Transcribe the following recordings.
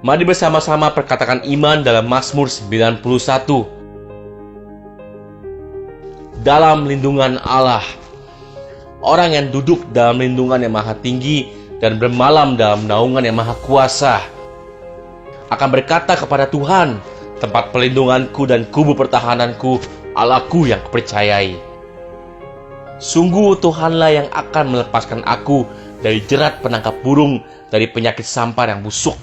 Mari bersama-sama perkatakan iman dalam Mazmur 91. Dalam lindungan Allah. Orang yang duduk dalam lindungan yang maha tinggi dan bermalam dalam naungan yang maha kuasa akan berkata kepada Tuhan, tempat pelindunganku dan kubu pertahananku, Allahku yang kupercayai. Sungguh Tuhanlah yang akan melepaskan aku dari jerat penangkap burung, dari penyakit sampar yang busuk.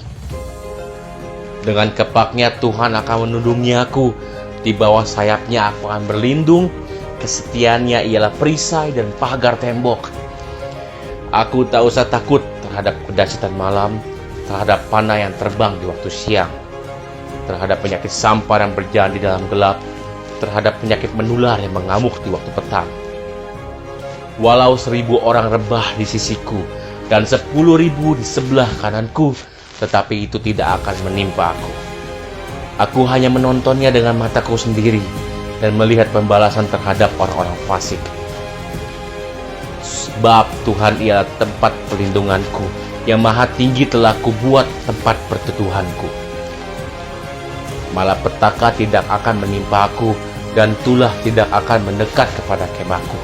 Dengan kepaknya Tuhan akan menundungi aku, di bawah sayapnya aku akan berlindung, kesetiaannya ialah perisai dan pagar tembok. Aku tak usah takut terhadap kedahsyatan malam, terhadap panah yang terbang di waktu siang, terhadap penyakit sampar yang berjalan di dalam gelap, terhadap penyakit menular yang mengamuk di waktu petang. Walau 1.000 orang rebah di sisiku dan 10.000 di sebelah kananku, tetapi itu tidak akan menimpa aku. Aku hanya menontonnya dengan mataku sendiri dan melihat pembalasan terhadap orang-orang fasik. Sebab Tuhan ialah tempat perlindunganku, yang maha tinggi telah kubuat tempat perteduhanku. Malapetaka tidak akan menimpa aku, dan tulah tidak akan mendekat kepada kemahku.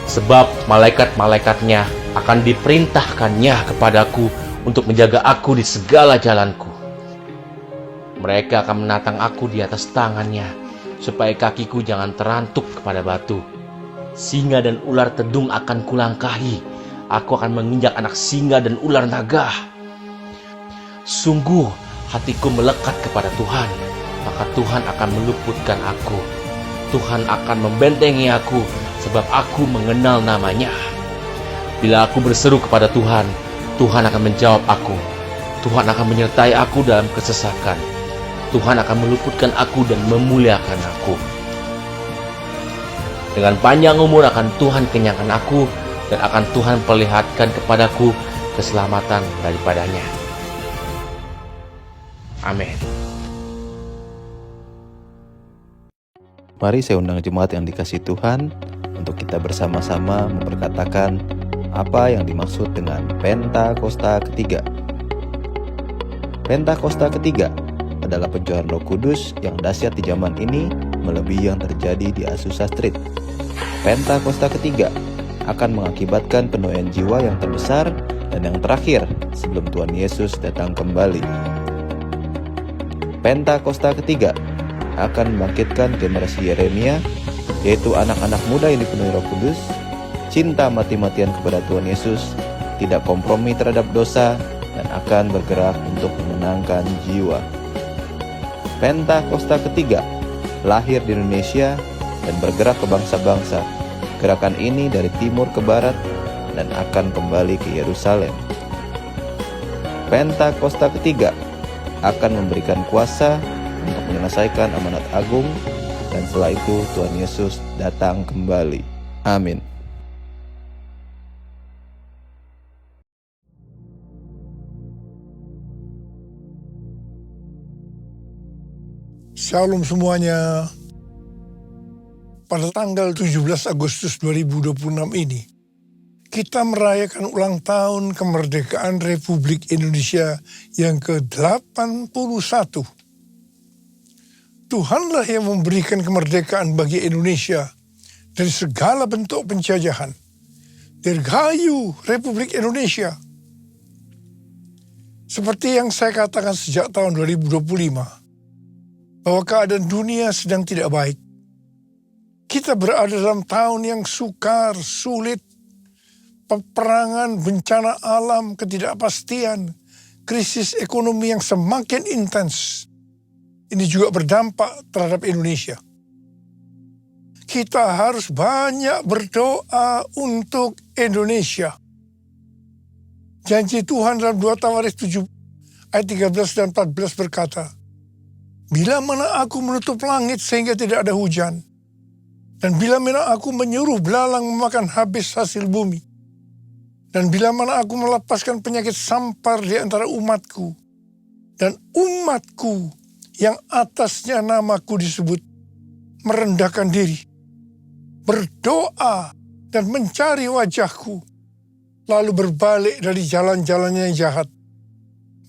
Sebab malaikat-malaikatnya akan diperintahkannya kepadaku untuk menjaga aku di segala jalanku. Mereka akan menatang aku di atas tangannya, supaya kakiku jangan terantuk kepada batu. Singa dan ular tedung akan kulangkahi. Aku akan menginjak anak singa dan ular naga. Sungguh hatiku melekat kepada Tuhan, maka Tuhan akan meluputkan aku. Tuhan akan membentengi aku, sebab aku mengenal namanya. Bila aku berseru kepada Tuhan, Tuhan akan menjawab aku. Tuhan akan menyertai aku dalam kesesakan. Tuhan akan meluputkan aku dan memuliakan aku. Dengan panjang umur akan Tuhan kenyangkan aku, dan akan Tuhan perlihatkan kepadaku keselamatan daripadanya. Amin. Mari saya undang jemaat yang dikasihi Tuhan untuk kita bersama-sama memperkatakan apa yang dimaksud dengan Pentakosta ketiga. Pentakosta ketiga adalah pencurahan Roh Kudus yang dahsyat di zaman ini melebihi yang terjadi di Azusa Street. Pentakosta ketiga akan mengakibatkan penuaian jiwa yang terbesar dan yang terakhir sebelum Tuhan Yesus datang kembali. Pentakosta ketiga akan membangkitkan generasi Yeremia, yaitu anak-anak muda yang dipenuhi Roh Kudus, cinta mati-matian kepada Tuhan Yesus, tidak kompromi terhadap dosa, dan akan bergerak untuk memenangkan jiwa. Pentakosta ketiga lahir di Indonesia dan bergerak ke bangsa-bangsa. Gerakan ini dari timur ke barat dan akan kembali ke Yerusalem. Pentakosta ketiga akan memberikan kuasa untuk menyelesaikan amanat agung, dan setelah itu Tuhan Yesus datang kembali. Amin. Shalom semuanya. Pada tanggal 17 Agustus 2026 ini, kita merayakan ulang tahun kemerdekaan Republik Indonesia yang ke-81. Tuhanlah yang memberikan kemerdekaan bagi Indonesia dari segala bentuk penjajahan. Dirgahayu Republik Indonesia. Seperti yang saya katakan sejak tahun 2025, bahwa keadaan dunia sedang tidak baik. Kita berada dalam tahun yang sukar, sulit, peperangan, bencana alam, ketidakpastian, krisis ekonomi yang semakin intens. Ini juga berdampak terhadap Indonesia. Kita harus banyak berdoa untuk Indonesia. Janji Tuhan dalam 2 Tawaris 7 ayat 13 dan 14 berkata, "Bila mana aku menutup langit sehingga tidak ada hujan, dan bila mana aku menyuruh belalang memakan habis hasil bumi, dan bila mana aku melepaskan penyakit sampar di antara umatku, dan umatku yang atasnya namaku disebut merendahkan diri, berdoa dan mencari wajahku, lalu berbalik dari jalan-jalannya yang jahat,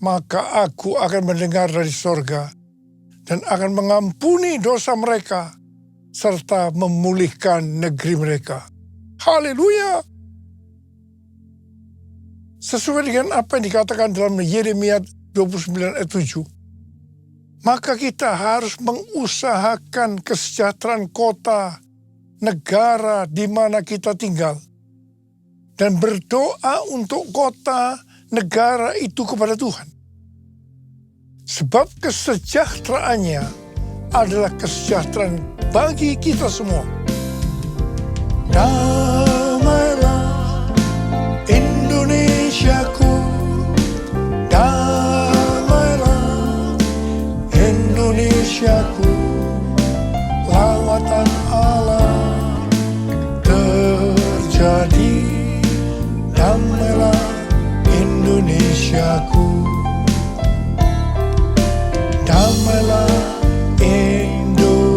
maka aku akan mendengar dari sorga dan akan mengampuni dosa mereka serta memulihkan negeri mereka. Haleluya! Sesuai dengan apa yang dikatakan dalam Yeremia 29 ayat 7. Maka kita harus mengusahakan kesejahteraan kota, negara di mana kita tinggal. Dan berdoa untuk kota, negara itu kepada Tuhan. Sebab kesejahteraannya adalah kesejahteraan bagi kita semua. Damailah Indonesiaku, damailah Indonesiaku, lawatan Allah terjadi. Damailah Indonesiaku, damailah Indonesiaku.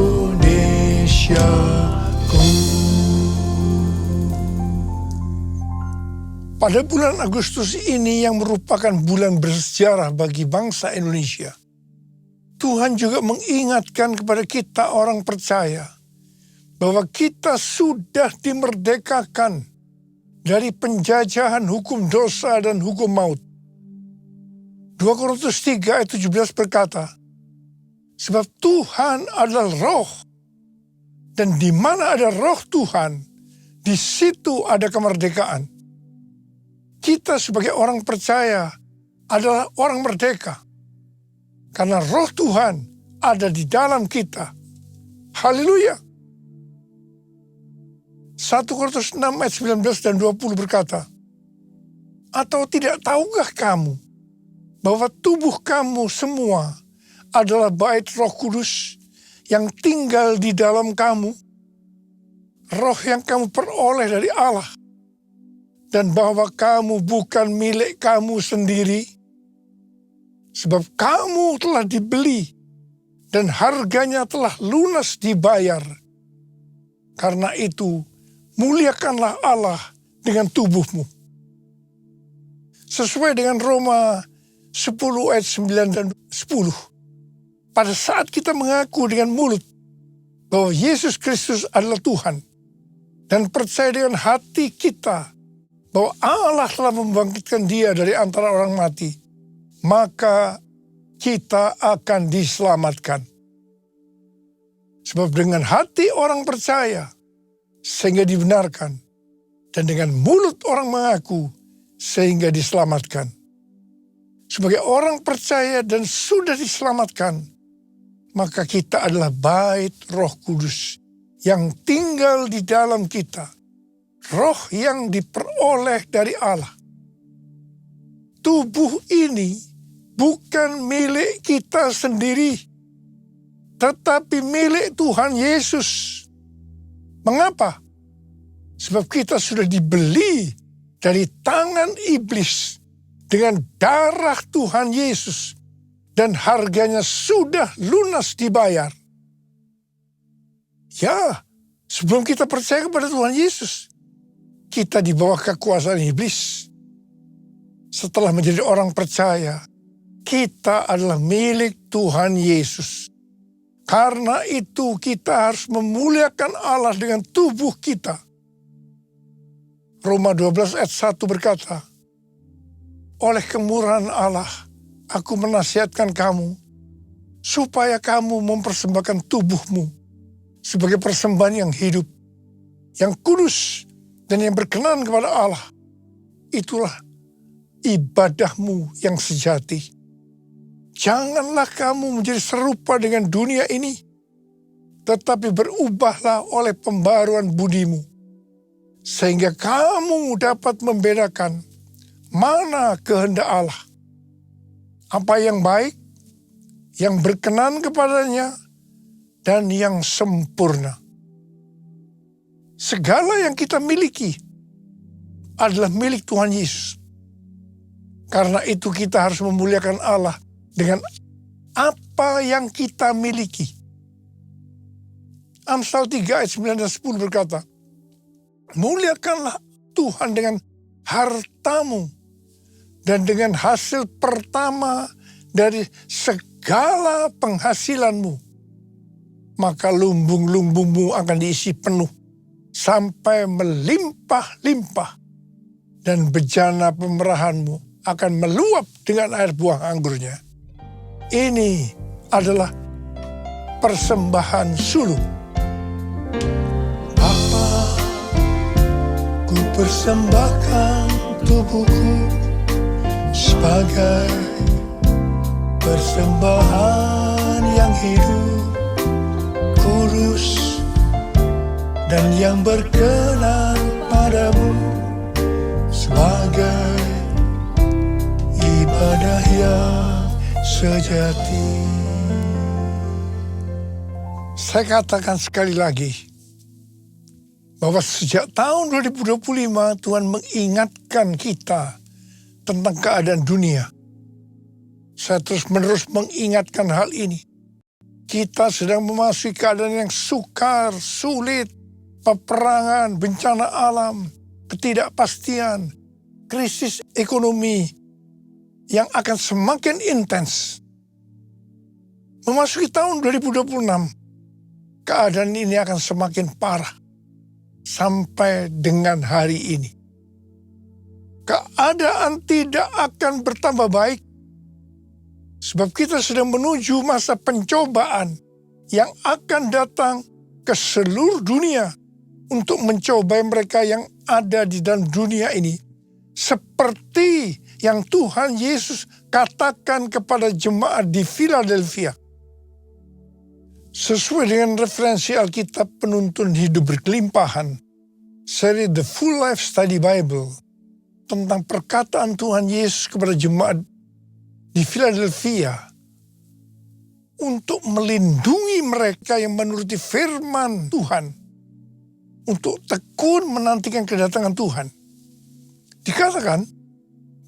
Pada bulan Agustus ini yang merupakan bulan bersejarah bagi bangsa Indonesia, Tuhan juga mengingatkan kepada kita orang percaya bahwa kita sudah dimerdekakan dari penjajahan hukum dosa dan hukum maut. 2 Korintus 3 ayat 17 berkata, sebab Tuhan adalah roh, dan di mana ada roh Tuhan, di situ ada kemerdekaan. Kita sebagai orang percaya adalah orang merdeka, karena roh Tuhan ada di dalam kita. Haleluya! 1 Korintus 6 ayat 19 dan 20 berkata, atau tidak tahukah kamu bahwa tubuh kamu semua adalah bait Roh Kudus yang tinggal di dalam kamu, roh yang kamu peroleh dari Allah, dan bahwa kamu bukan milik kamu sendiri, sebab kamu telah dibeli dan harganya telah lunas dibayar. Karena itu, muliakanlah Allah dengan tubuhmu. Sesuai dengan Roma 10 ayat 9 dan 10. Pada saat kita mengaku dengan mulut bahwa Yesus Kristus adalah Tuhan, dan percaya dengan hati kita bahwa Allah telah membangkitkan dia dari antara orang mati, maka kita akan diselamatkan. Sebab dengan hati orang percaya sehingga dibenarkan, dan dengan mulut orang mengaku sehingga diselamatkan. Sebagai orang percaya dan sudah diselamatkan, maka kita adalah bait Roh Kudus yang tinggal di dalam kita. Roh yang diperoleh dari Allah. Tubuh ini bukan milik kita sendiri, tetapi milik Tuhan Yesus. Mengapa? Sebab kita sudah dibeli dari tangan iblis dengan darah Tuhan Yesus, dan harganya sudah lunas dibayar. Ya, sebelum kita percaya kepada Tuhan Yesus, kita di bawah kekuasaan iblis. Setelah menjadi orang percaya, kita adalah milik Tuhan Yesus. Karena itu kita harus memuliakan Allah dengan tubuh kita. Roma 12 ayat 1 berkata, oleh kemurahan Allah, aku menasihatkan kamu, supaya kamu mempersembahkan tubuhmu sebagai persembahan yang hidup, yang kudus, dan yang berkenan kepada Allah. Itulah ibadahmu yang sejati. Janganlah kamu menjadi serupa dengan dunia ini, tetapi berubahlah oleh pembaruan budimu, sehingga kamu dapat membedakan mana kehendak Allah, apa yang baik, yang berkenan kepadanya, dan yang sempurna. Segala yang kita miliki adalah milik Tuhan Yesus. Karena itu kita harus memuliakan Allah dengan apa yang kita miliki. Amsal 3 ayat 9 dan 10 berkata, muliakanlah Tuhan dengan hartamu dan dengan hasil pertama dari segala penghasilanmu, maka lumbung-lumbungmu akan diisi penuh sampai melimpah-limpah, dan bejana pemerahanmu akan meluap dengan air buah anggurnya. Ini adalah persembahan sulung. Bapa, ku persembahkan tubuhku sebagai persembahan yang hidup, kudus, dan yang berkenan padamu, sebagai ibadah yang sejati. Saya katakan sekali lagi, bahwa sejak tahun 2025 Tuhan mengingatkan kita tentang keadaan dunia. Saya terus-menerus mengingatkan hal ini. Kita sedang memasuki keadaan yang sukar, sulit, peperangan, bencana alam, ketidakpastian, krisis ekonomi yang akan semakin intens. Memasuki tahun 2026, keadaan ini akan semakin parah sampai dengan hari ini. Keadaan tidak akan bertambah baik, sebab kita sedang menuju masa pencobaan yang akan datang ke seluruh dunia untuk mencobai mereka yang ada di dalam dunia ini. Seperti yang Tuhan Yesus katakan kepada jemaat di Philadelphia. Sesuai dengan referensi Alkitab Penuntun Hidup Berkelimpahan, seri The Full Life Study Bible, tentang perkataan Tuhan Yesus kepada jemaat di Philadelphia untuk melindungi mereka yang menuruti firman Tuhan, untuk tekun menantikan kedatangan Tuhan. Dikatakan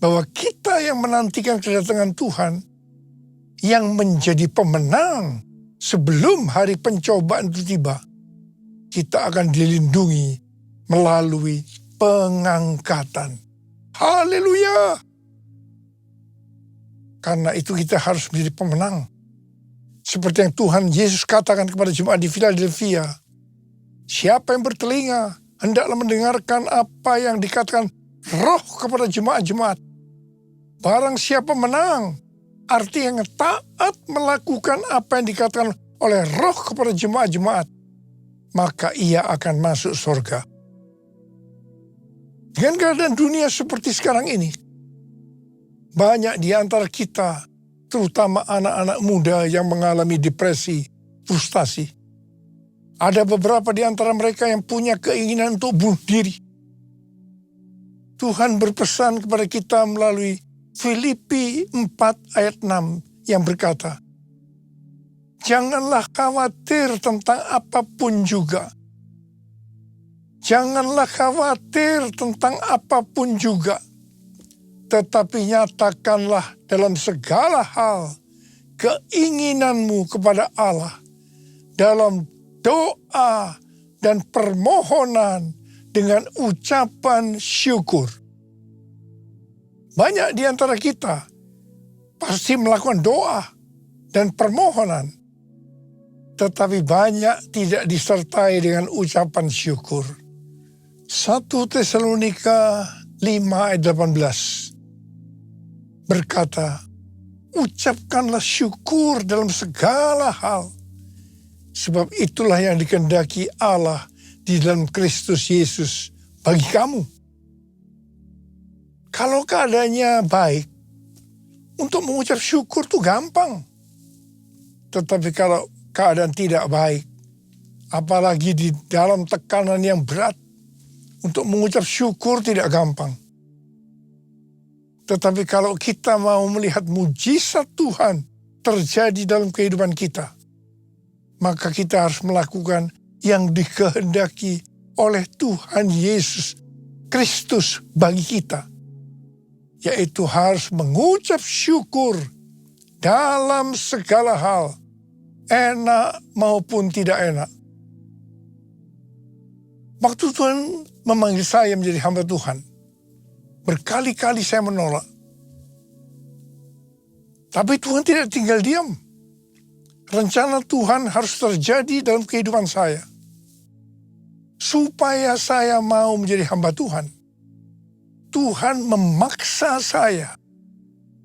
bahwa kita yang menantikan kedatangan Tuhan, yang menjadi pemenang sebelum hari pencobaan itu tiba, kita akan dilindungi melalui pengangkatan. Haleluya! Karena itu kita harus menjadi pemenang. Seperti yang Tuhan Yesus katakan kepada jemaat di Philadelphia, siapa yang bertelinga, hendaklah mendengarkan apa yang dikatakan Roh kepada jemaat-jemaat. Barang siapa menang, artinya taat melakukan apa yang dikatakan oleh Roh kepada jemaat-jemaat, maka ia akan masuk surga. Dengan keadaan dunia seperti sekarang ini, banyak di antara kita, terutama anak-anak muda yang mengalami depresi, frustasi. Ada beberapa di antara mereka yang punya keinginan untuk bunuh diri. Tuhan berpesan kepada kita melalui Filipi 4 ayat 6 yang berkata, janganlah khawatir tentang apapun juga. Janganlah khawatir tentang apapun juga. Tetapi nyatakanlah dalam segala hal keinginanmu kepada Allah dalam doa dan permohonan dengan ucapan syukur. Banyak di antara kita pasti melakukan doa dan permohonan, tetapi banyak tidak disertai dengan ucapan syukur. 1 Tesalonika 5 ayat 18 berkata, ucapkanlah syukur dalam segala hal, sebab itulah yang dikehendaki Allah di dalam Kristus Yesus bagi kamu. Kalau keadaannya baik, untuk mengucap syukur itu gampang. Tetapi kalau keadaan tidak baik, apalagi di dalam tekanan yang berat, untuk mengucap syukur tidak gampang. Tetapi kalau kita mau melihat mujizat Tuhan terjadi dalam kehidupan kita, maka kita harus melakukan yang dikehendaki oleh Tuhan Yesus Kristus bagi kita, yaitu harus mengucap syukur dalam segala hal, enak maupun tidak enak. Waktu Tuhan memanggil saya menjadi hamba Tuhan, berkali-kali saya menolak. Tapi Tuhan tidak tinggal diam. Rencana Tuhan harus terjadi dalam kehidupan saya. Supaya saya mau menjadi hamba Tuhan. Tuhan memaksa saya.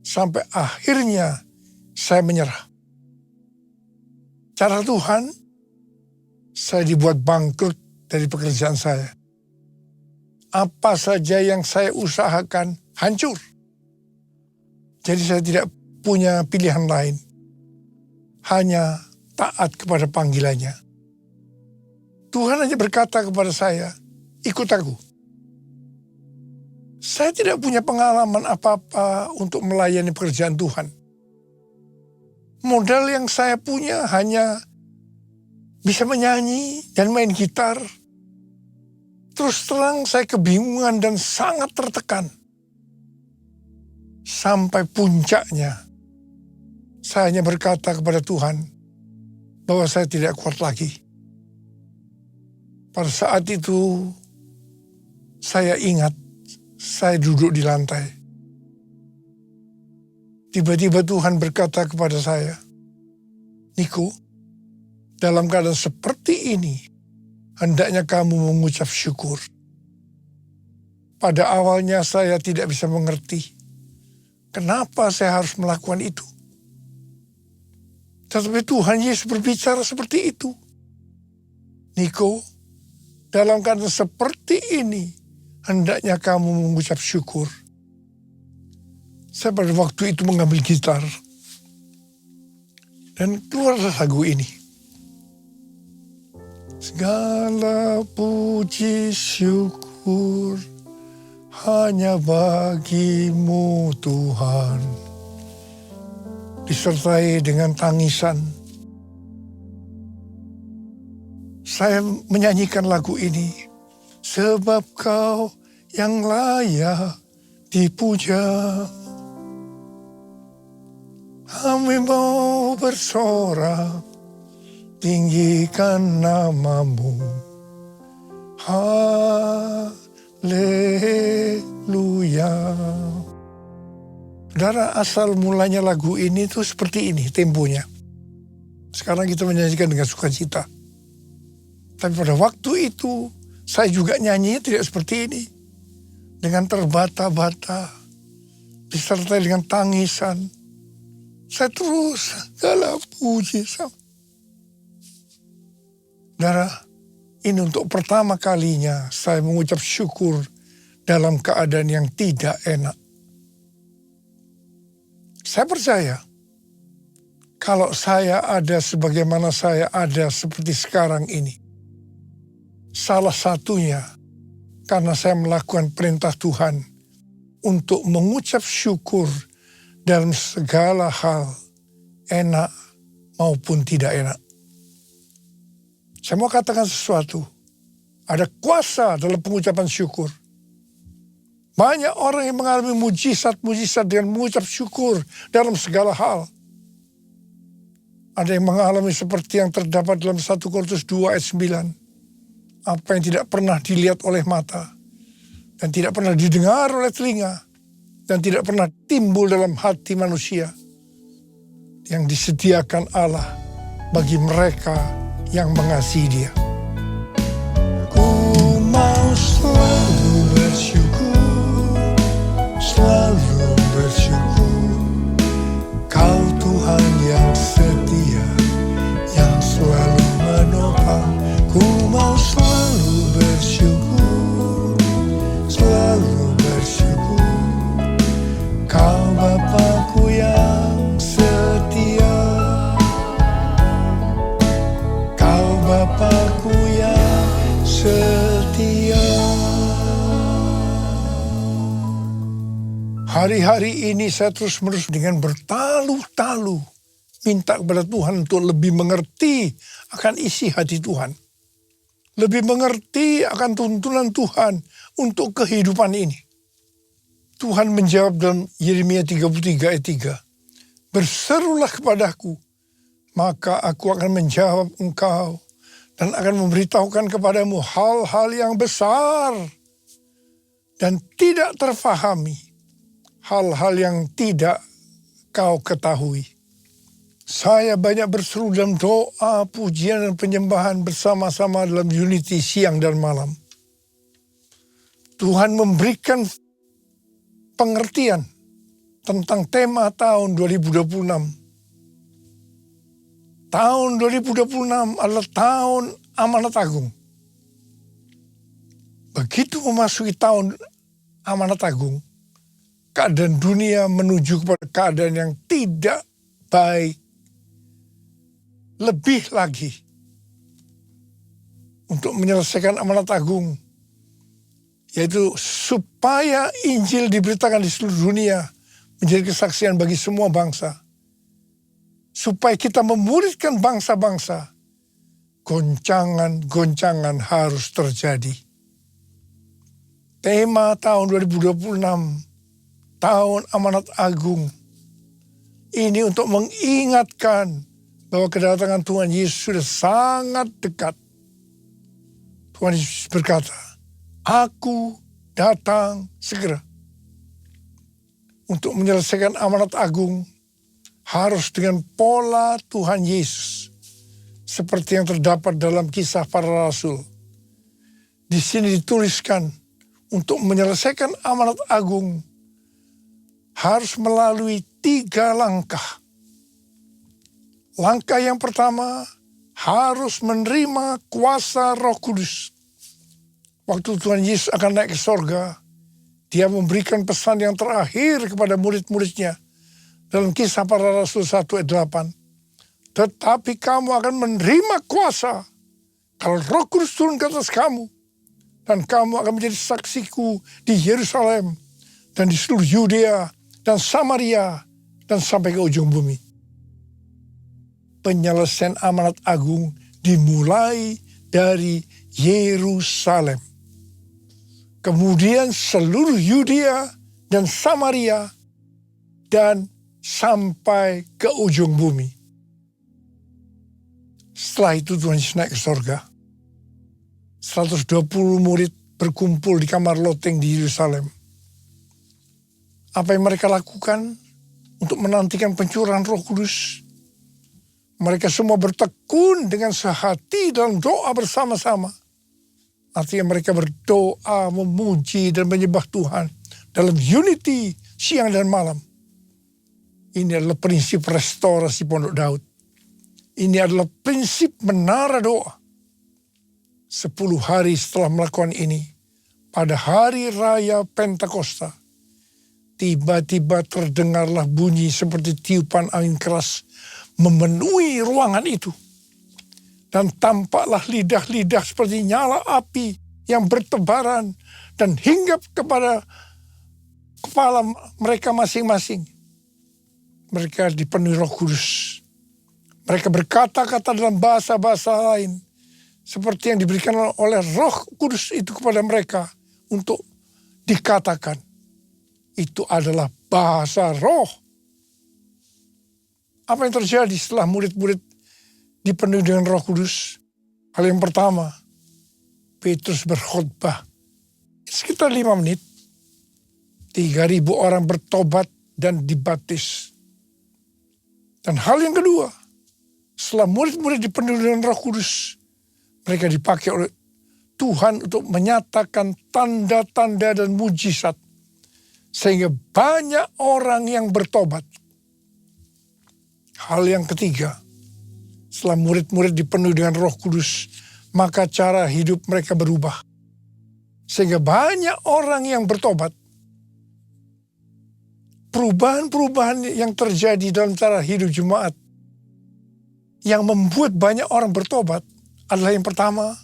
Sampai akhirnya saya menyerah. Cara Tuhan, saya dibuat bangkrut dari pekerjaan saya. Apa saja yang saya usahakan hancur. Jadi saya tidak punya pilihan lain. Hanya taat kepada panggilannya. Tuhan hanya berkata kepada saya, ikut aku. Saya tidak punya pengalaman apa-apa untuk melayani pekerjaan Tuhan. Modal yang saya punya hanya bisa menyanyi dan main gitar. Terus terang saya kebingungan dan sangat tertekan. Sampai puncaknya, saya hanya berkata kepada Tuhan bahwa saya tidak kuat lagi. Pada saat itu, saya ingat saya duduk di lantai. Tiba-tiba Tuhan berkata kepada saya, Niko, dalam keadaan seperti ini, hendaknya kamu mengucap syukur. Pada awalnya saya tidak bisa mengerti kenapa saya harus melakukan itu. Tetapi Tuhan Yesus berbicara seperti itu. Niko, dalam keadaan seperti ini, hendaknya kamu mengucap syukur. Saya pada waktu itu mengambil gitar. Dan keluarlah lagu ini. Segala puji syukur hanya bagimu Tuhan. Disertai dengan tangisan. Saya menyanyikan lagu ini. Sebab kau yang layak dipuja. Kami mau bersorak, tinggikan namamu. Haleluya. Saudara, asal mulanya lagu ini tuh seperti ini temponya. Sekarang kita menyanyikan dengan sukacita. Tapi pada waktu itu, saya juga nyanyinya tidak seperti ini. Dengan terbata-bata, disertai dengan tangisan. Saya terus segala puji. Saudara, ini untuk pertama kalinya saya mengucap syukur dalam keadaan yang tidak enak. Saya percaya, kalau saya ada sebagaimana saya ada seperti sekarang ini, salah satunya karena saya melakukan perintah Tuhan untuk mengucap syukur dalam segala hal, enak maupun tidak enak. Saya mau katakan sesuatu, ada kuasa dalam pengucapan syukur. Banyak orang yang mengalami mujizat-mujizat dengan mengucap syukur dalam segala hal. Ada yang mengalami seperti yang terdapat dalam 1 Korintus 2 ayat 9. Apa yang tidak pernah dilihat oleh mata, dan tidak pernah didengar oleh telinga, dan tidak pernah timbul dalam hati manusia, yang disediakan Allah bagi mereka yang mengasihi Dia. Ku mau selalu bersyukur, selalu bersyukur. Kau Tuhan yang setia, yang selalu menopang. Ku mau selalu bersyukur, selalu bersyukur. Kau Bapa-Ku yang setia, Kau Bapa-Ku yang setia. Hari-hari ini saya terus-menerus dengan bertalu-talu minta kepada Tuhan untuk lebih mengerti akan isi hati Tuhan. Lebih mengerti akan tuntunan Tuhan untuk kehidupan ini. Tuhan menjawab dalam Yeremia 33 ayat 3. Berserulah kepadaku, maka aku akan menjawab engkau dan akan memberitahukan kepadamu hal-hal yang besar dan tidak terfahami. Hal-hal yang tidak kau ketahui. Saya banyak berseru dalam doa, pujian, dan penyembahan bersama-sama dalam unity siang dan malam. Tuhan memberikan pengertian tentang tema tahun 2026. Tahun 2026 adalah tahun amanat agung. Begitu memasuki tahun amanat agung, keadaan dunia menuju kepada keadaan yang tidak baik. Lebih lagi, untuk menyelesaikan amanat agung, yaitu supaya Injil diberitakan di seluruh dunia, menjadi kesaksian bagi semua bangsa. Supaya kita memuridkan bangsa-bangsa, goncangan-goncangan harus terjadi. Tema tahun 2026, tahun amanat agung, ini untuk mengingatkan bahwa kedatangan Tuhan Yesus sudah sangat dekat. Tuhan Yesus berkata, "Aku datang segera." Untuk menyelesaikan amanat agung, harus dengan pola Tuhan Yesus. Seperti yang terdapat dalam Kisah Para Rasul. Di sini dituliskan, untuk menyelesaikan amanat agung, harus melalui 3 langkah. Langkah yang pertama, harus menerima kuasa Roh Kudus. Waktu Tuhan Yesus akan naik ke sorga, Dia memberikan pesan yang terakhir kepada murid-muridnya dalam Kisah Para Rasul 1 ayat 8. Tetapi kamu akan menerima kuasa kalau Roh Kudus turun ke atas kamu, dan kamu akan menjadi saksiku di Yerusalem dan di seluruh Yudea dan Samaria dan sampai ke ujung bumi. Penyelesaian amanat agung dimulai dari Yerusalem. Kemudian seluruh Yudea dan Samaria dan sampai ke ujung bumi. Setelah itu Tuhan Yesus naik ke sorga. 120 murid berkumpul di kamar loteng di Yerusalem. Apa yang mereka lakukan untuk menantikan pencurahan Roh Kudus? Mereka semua bertekun dengan sehati dalam doa bersama-sama. Artinya mereka berdoa, memuji, dan menyembah Tuhan dalam unity siang dan malam. Ini adalah prinsip restorasi Pondok Daud. Ini adalah prinsip menara doa. 10 hari setelah melakukan ini, pada hari raya Pentakosta, tiba-tiba terdengarlah bunyi seperti tiupan angin keras memenuhi ruangan itu. Dan tampaklah lidah-lidah seperti nyala api yang bertebaran dan hinggap kepada kepala mereka masing-masing. Mereka dipenuhi Roh Kudus. Mereka berkata-kata dalam bahasa-bahasa lain, seperti yang diberikan oleh Roh Kudus itu kepada mereka untuk dikatakan. Itu adalah bahasa roh. Apa yang terjadi setelah murid-murid dipenuhi dengan Roh Kudus? Hal yang pertama, Petrus berkhotbah sekitar 5 menit. 3.000 orang bertobat dan dibaptis. Dan hal yang kedua, setelah murid-murid dipenuhi dengan Roh Kudus, mereka dipakai oleh Tuhan untuk menyatakan tanda-tanda dan mujizat, sehingga banyak orang yang bertobat. Hal yang ketiga, setelah murid-murid dipenuhi dengan Roh Kudus, maka cara hidup mereka berubah. Sehingga banyak orang yang bertobat. Perubahan-perubahan yang terjadi dalam cara hidup jemaat yang membuat banyak orang bertobat adalah yang pertama,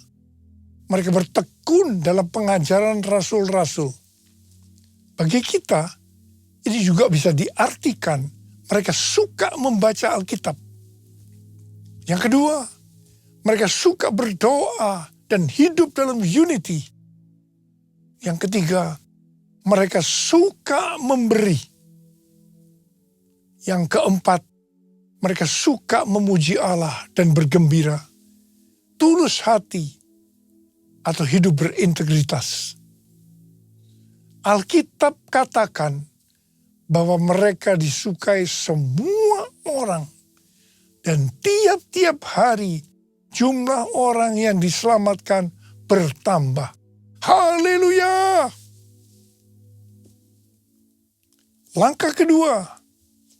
mereka bertekun dalam pengajaran rasul-rasul. Bagi kita, ini juga bisa diartikan mereka suka membaca Alkitab. Yang kedua, mereka suka berdoa dan hidup dalam unity. Yang ketiga, mereka suka memberi. Yang keempat, mereka suka memuji Allah dan bergembira. Tulus hati atau hidup berintegritas. Alkitab katakan bahwa mereka disukai semua orang. Dan tiap-tiap hari jumlah orang yang diselamatkan bertambah. Haleluya! Langkah kedua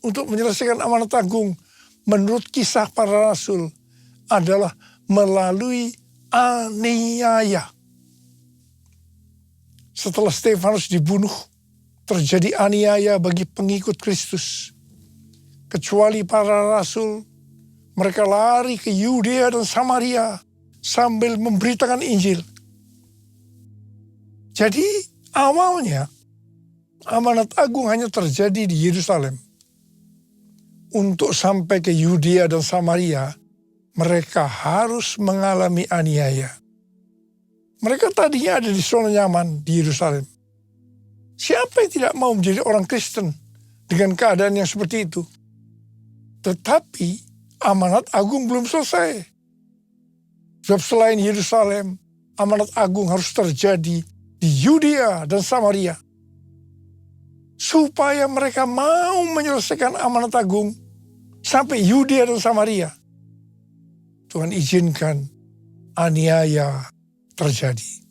untuk menyelesaikan amanat agung menurut Kisah Para Rasul adalah melalui aniaya. Setelah Stefanus dibunuh, terjadi aniaya bagi pengikut Kristus. Kecuali para rasul, mereka lari ke Yudea dan Samaria sambil memberitakan Injil. Jadi awalnya amanat agung hanya terjadi di Yerusalem. Untuk sampai ke Yudea dan Samaria, mereka harus mengalami aniaya. Mereka tadinya ada di zona nyaman di Yerusalem. Siapa yang tidak mau menjadi orang Kristen dengan keadaan yang seperti itu? Tetapi amanat agung belum selesai. Sebab selain Yerusalem, amanat agung harus terjadi di Yudea dan Samaria. Supaya mereka mau menyelesaikan amanat agung sampai Yudea dan Samaria. Tuhan izinkan aniaya terjadi.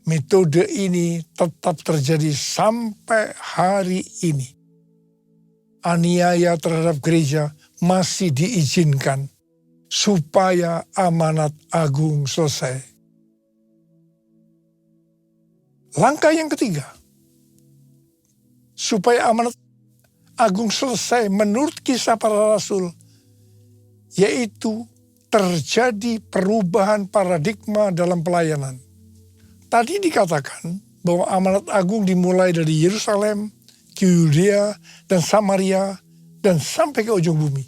Metode ini tetap terjadi sampai hari ini. Aniaya terhadap gereja masih diizinkan supaya amanat agung selesai. Langkah yang ketiga, supaya amanat agung selesai menurut Kisah Para Rasul, yaitu terjadi perubahan paradigma dalam pelayanan. Tadi dikatakan bahwa amanat agung dimulai dari Yerusalem, ke Yudea dan Samaria, dan sampai ke ujung bumi.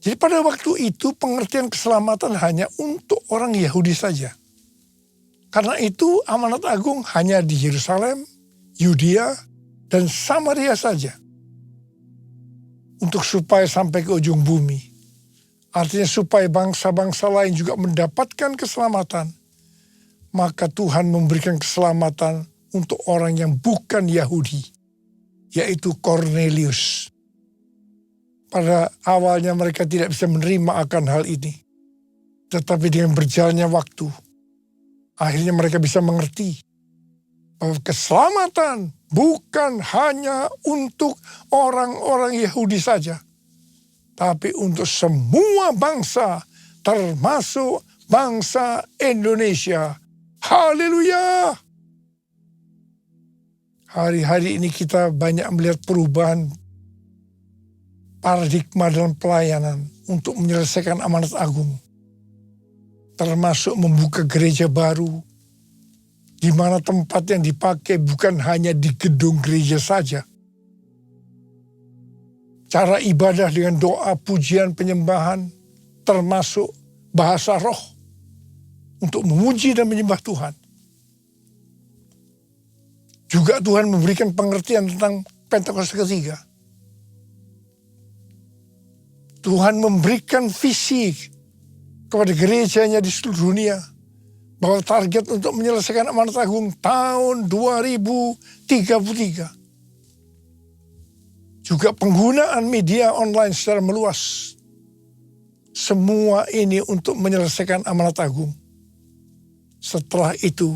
Jadi pada waktu itu pengertian keselamatan hanya untuk orang Yahudi saja. Karena itu amanat agung hanya di Yerusalem, Yudea, dan Samaria saja. Untuk supaya sampai ke ujung bumi. Artinya supaya bangsa-bangsa lain juga mendapatkan keselamatan. Maka Tuhan memberikan keselamatan untuk orang yang bukan Yahudi. Yaitu Kornelius. Pada awalnya mereka tidak bisa menerima akan hal ini. Tetapi dengan berjalannya waktu, akhirnya mereka bisa mengerti bahwa keselamatan bukan hanya untuk orang-orang Yahudi saja. Tapi untuk semua bangsa, termasuk bangsa Indonesia. Haleluya! Hari-hari ini kita banyak melihat perubahan paradigma dalam pelayanan untuk menyelesaikan amanat agung. Termasuk membuka gereja baru, di mana tempat yang dipakai bukan hanya di gedung gereja saja. Cara ibadah dengan doa, pujian, penyembahan, termasuk bahasa roh, untuk memuji dan menyembah Tuhan. Juga Tuhan memberikan pengertian tentang Pentakosta ketiga. Tuhan memberikan visi kepada gerejanya di seluruh dunia, bahwa target untuk menyelesaikan amanat agung tahun 2033. Juga penggunaan media online secara meluas. Semua ini untuk menyelesaikan amanat agung. Setelah itu,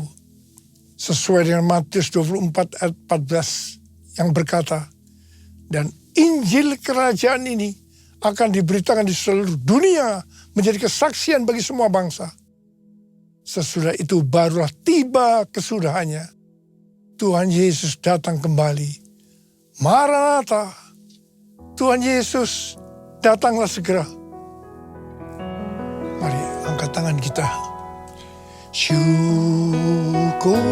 sesuai dengan Matius 24 ayat 14 yang berkata, dan Injil kerajaan ini akan diberitakan di seluruh dunia menjadi kesaksian bagi semua bangsa. Sesudah itu barulah tiba kesudahannya. Tuhan Yesus datang kembali. Maranatha, Tuhan Yesus datanglah segera. Mari angkat tangan kita. Syukur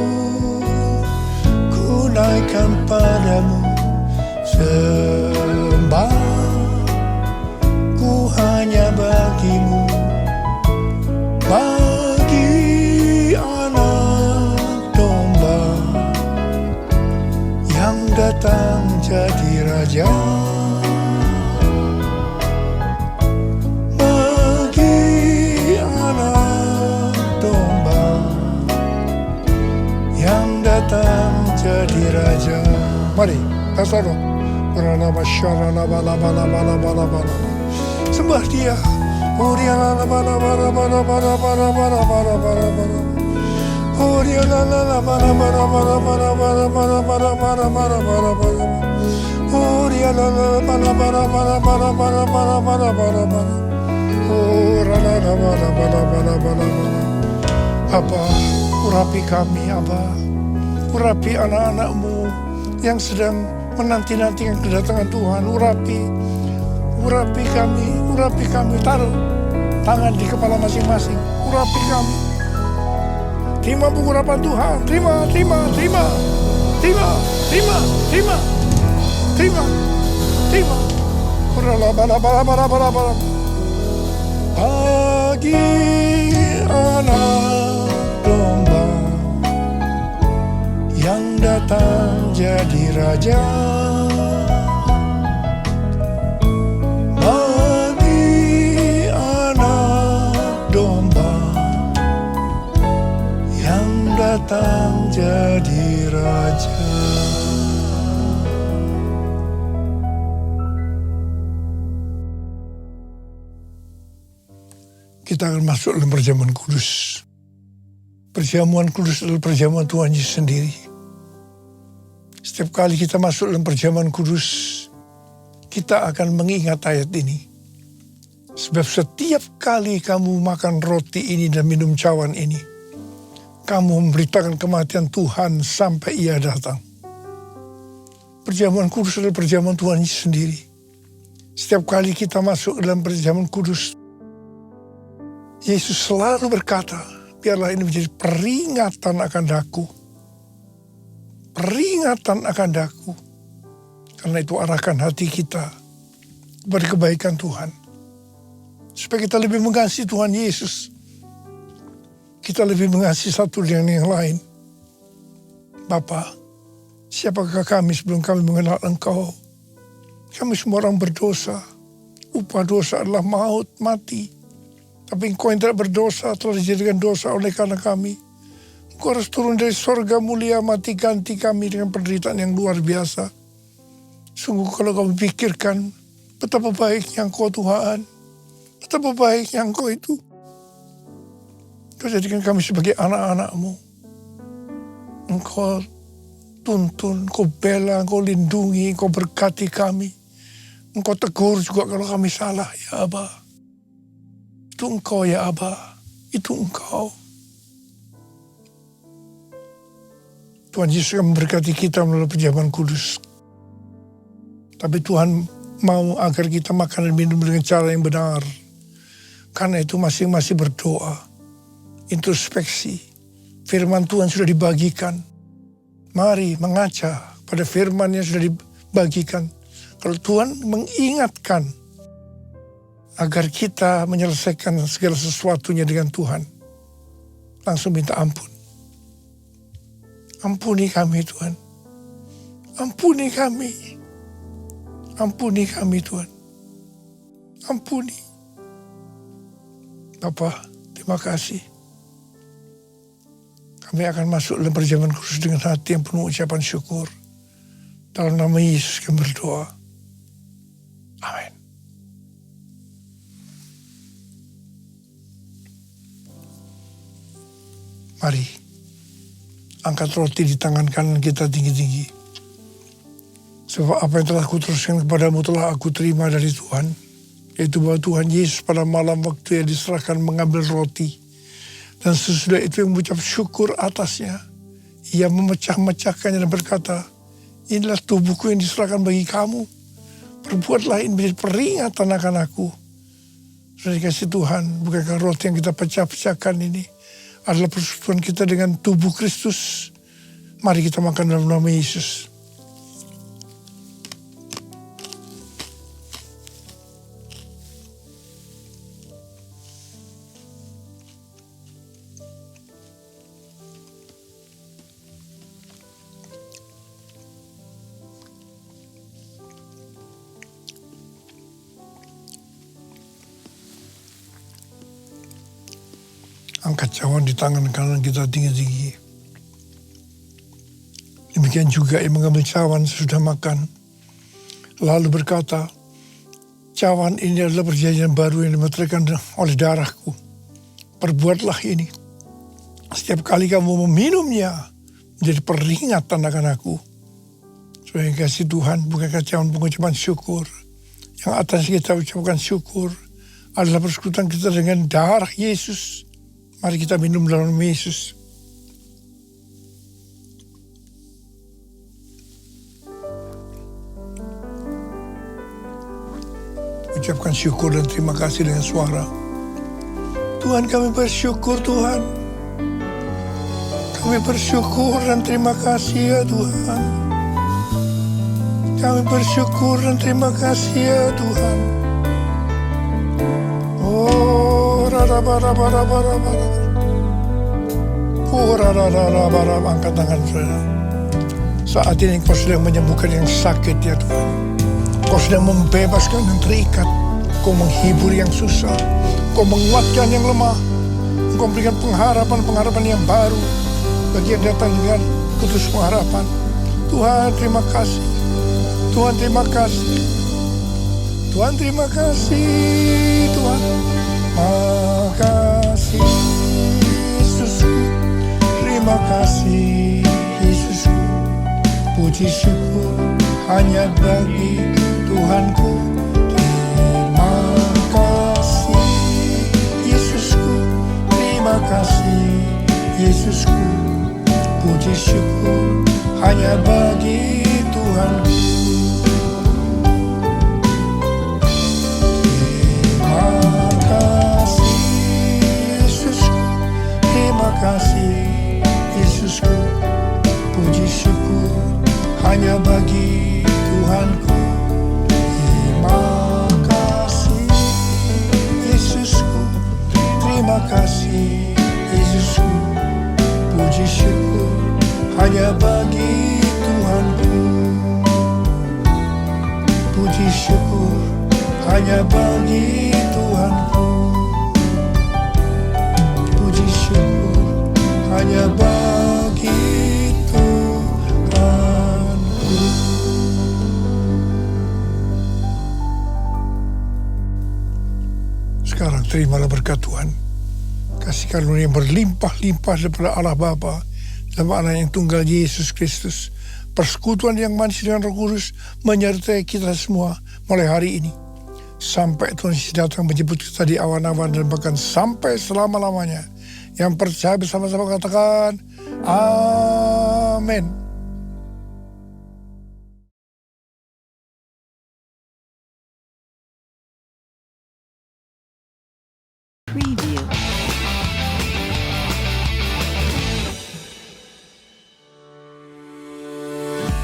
ku naikkan padamu, sembah ku hanya bagimu, bagi anak domba yang datang jadi raja. Datang jadi raja, Mari, Tasaro. Sembah dia. Abba, urapi kami, Abba. Urapi anak-anak-Mu yang sedang menanti-nantikan kedatangan Tuhan. Urapi kami. Taruh tangan di kepala masing-masing. Urapi kami. Terima pengurapan Tuhan. Terima. Bagi anak domba yang datang jadi raja, bagi anak domba yang datang jadi raja. Kita akan masuk dalam perjamuan kudus. Perjamuan kudus adalah perjamuan Tuhan Yesus sendiri. Setiap kali kita masuk dalam perjamuan kudus, kita akan mengingat ayat ini. Sebab setiap kali kamu makan roti ini dan minum cawan ini, kamu memberitakan kematian Tuhan sampai Ia datang. Perjamuan kudus adalah perjamuan Tuhan Yesus sendiri. Setiap kali kita masuk dalam perjamuan kudus, Yesus selalu berkata, biarlah ini menjadi peringatan akan daku. Peringatan akan daku. Karena itu arahkan hati kita kepada kebaikan Tuhan. Supaya kita lebih mengasihi Tuhan Yesus. Kita lebih mengasihi satu dengan yang lain. Bapa, siapakah kami sebelum kami mengenal Engkau? Kami semua orang berdosa. Upah dosa adalah maut, mati. Tapi Engkau yang tidak berdosa telah dijadikan dosa oleh karena kami. Engkau harus turun dari sorga mulia, mati ganti kami dengan penderitaan yang luar biasa. Sungguh kalau kau pikirkan betapa baiknya Engkau Tuhan, betapa baiknya Engkau itu. Kau jadikan kami sebagai anak-anak-Mu. Engkau tuntun, Engkau bela, Engkau lindungi, Engkau berkati kami. Engkau tegur juga kalau kami salah, ya Abba. Itu Engkau ya Abba, itu Engkau. Tuhan Yesus akan memberkati kita melalui perjamuan kudus. Tapi Tuhan mau agar kita makan dan minum dengan cara yang benar. Karena itu masing-masing berdoa, introspeksi. Firman Tuhan sudah dibagikan. Mari mengaca pada firman yang sudah dibagikan. Kalau Tuhan mengingatkan, agar kita menyelesaikan segala sesuatunya dengan Tuhan. Langsung minta ampun. Ampuni kami Tuhan. Ampuni kami. Ampuni kami Tuhan. Ampuni. Bapa, terima kasih. Kami akan masuk dalam perjamuan kudus dengan hati yang penuh ucapan syukur. Dalam nama Yesus kami berdoa. Amin. Mari, angkat roti di tangan kanan kita tinggi-tinggi. Sebab apa yang telah aku teruskan kepadamu telah aku terima dari Tuhan. Yaitu bahwa Tuhan Yesus pada malam waktu yang diserahkan mengambil roti. Dan sesudah itu yang mengucap syukur atasnya. Ia memecah-mecahkannya dan berkata, inilah tubuhku yang diserahkan bagi kamu. Perbuatlah ini menjadi peringatan akan aku. Sudah dikasih Tuhan, bukankah roti yang kita pecah-pecahkan ini adalah persekutuan kita dengan tubuh Kristus. Mari kita makan dalam nama Yesus. Angkat cawan di tangan kanan kita tinggi-tinggi. Demikian juga ia mengambil cawan sesudah makan, lalu berkata, cawan ini adalah perjanjian baru yang dimeteraikan oleh darahku. Perbuatlah ini setiap kali kamu meminumnya, menjadi peringatan akan aku. Supaya kasih Tuhan, bukan cawan pengucapan syukur. Yang atas kita ucapkan syukur adalah persekutuan kita dengan darah Yesus. Mari kita minum dalam nama Yesus. Ucapkan syukur dan terima kasih dengan suara. Tuhan, kami bersyukur Tuhan. Kami bersyukur dan terima kasih ya Tuhan. Kami bersyukur dan terima kasih ya Tuhan. Oh, angkat tangan saudara. Saat ini Kau sedang menyembuhkan yang sakit ya Tuhan. Kau sedang membebaskan yang terikat. Kau menghibur yang susah. Kau menguatkan yang lemah. Kau memberikan pengharapan yang baru bagi yang datang dengan kudus pengharapan. Tuhan terima kasih. Tuhan terima kasih. Tuhan terima kasih. Tuhan makasih Yesusku. Terima kasih Yesusku. Puji syukur hanya bagi Tuhanku. Terima kasih Yesusku. Terima kasih Yesusku. Puji syukur hanya bagi Tuhanku. Terima kasih Yesusku. Terima kasih Yesusku. Puji syukur hanya bagi Tuhanku. Terima kasih Yesusku. Terima kasih Yesusku. Puji syukur hanya bagi Tuhanku. Puji syukur hanya bagi Tuhanku. Puji syukur hanya bagi Tuhanku. Sekarang terimalah berkat Tuhan. Kasih karunia yang berlimpah-limpah daripada Allah Bapa dan Anak yang tunggal Yesus Kristus. Persekutuan yang manis dengan Roh Kudus menyertai kita semua mulai hari ini. Sampai Tuhan Yesus datang menjemput kita di awan-awan dan bahkan sampai selama-lamanya. Yang percaya bersama-sama katakan, amin. Preview.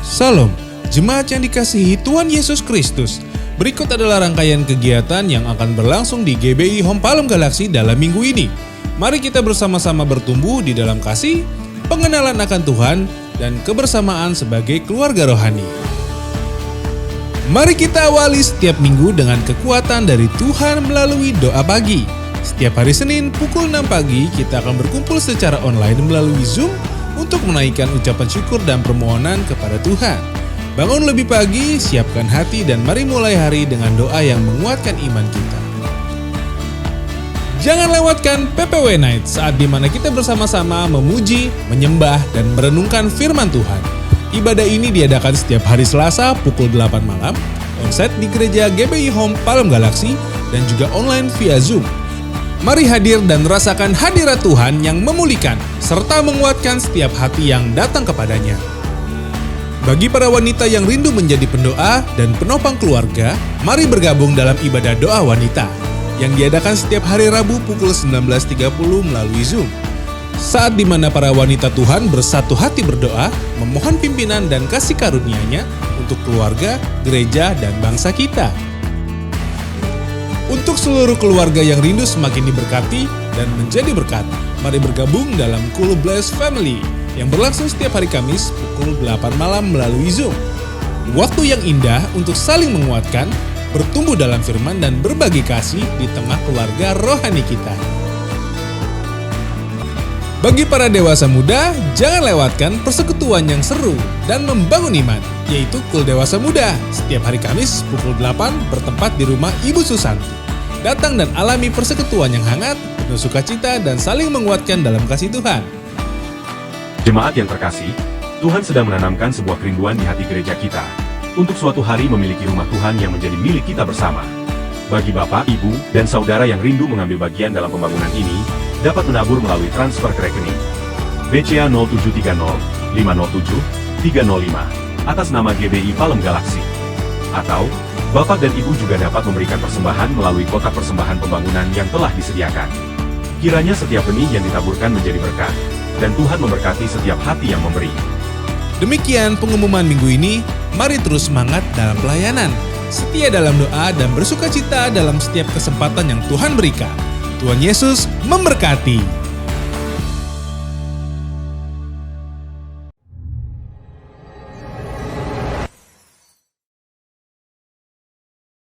Salam, jemaat yang dikasihi Tuhan Yesus Kristus. Berikut adalah rangkaian kegiatan yang akan berlangsung di GBI Home Palem Galaksi dalam minggu ini. Mari kita bersama-sama bertumbuh di dalam kasih, pengenalan akan Tuhan, dan kebersamaan sebagai keluarga rohani. Mari kita awali setiap minggu dengan kekuatan dari Tuhan melalui doa pagi. Setiap hari Senin pukul 6 pagi kita akan berkumpul secara online melalui Zoom untuk menaikkan ucapan syukur dan permohonan kepada Tuhan. Bangun lebih pagi, siapkan hati dan mari mulai hari dengan doa yang menguatkan iman kita. Jangan lewatkan PPW Night saat dimana kita bersama-sama memuji, menyembah, dan merenungkan firman Tuhan. Ibadah ini diadakan setiap hari Selasa pukul 8 malam, onsite di gereja GBI Home Palem Galaksi, dan juga online via Zoom. Mari hadir dan rasakan hadirat Tuhan yang memulihkan, serta menguatkan setiap hati yang datang kepadanya. Bagi para wanita yang rindu menjadi pendoa dan penopang keluarga, mari bergabung dalam ibadah doa wanita, yang diadakan setiap hari Rabu pukul 19.30 melalui Zoom. Saat di mana para wanita Tuhan bersatu hati berdoa, memohon pimpinan dan kasih karunia-Nya untuk keluarga, gereja, dan bangsa kita. Untuk seluruh keluarga yang rindu semakin diberkati dan menjadi berkat, mari bergabung dalam Cool Bless Family yang berlangsung setiap hari Kamis pukul 8 malam melalui Zoom. Waktu yang indah untuk saling menguatkan, bertumbuh dalam firman dan berbagi kasih di tengah keluarga rohani kita. Bagi para dewasa muda, jangan lewatkan persekutuan yang seru dan membangun iman, yaitu Kul Dewasa Muda, setiap hari Kamis pukul 8 bertempat di rumah Ibu Susanti. Datang dan alami persekutuan yang hangat, penuh sukacita, dan saling menguatkan dalam kasih Tuhan. Jemaat yang terkasih, Tuhan sedang menanamkan sebuah kerinduan di hati gereja kita, untuk suatu hari memiliki rumah Tuhan yang menjadi milik kita bersama. Bagi Bapak, Ibu, dan Saudara yang rindu mengambil bagian dalam pembangunan ini, dapat menabur melalui transfer ke rekening BCA 0730 507 305 atas nama GBI Palem Galaksi. Atau, Bapak dan Ibu juga dapat memberikan persembahan melalui kotak persembahan pembangunan yang telah disediakan. Kiranya setiap benih yang ditaburkan menjadi berkat, dan Tuhan memberkati setiap hati yang memberi. Demikian pengumuman minggu ini, mari terus semangat dalam pelayanan, setia dalam doa dan bersukacita dalam setiap kesempatan yang Tuhan berikan. Tuhan Yesus memberkati.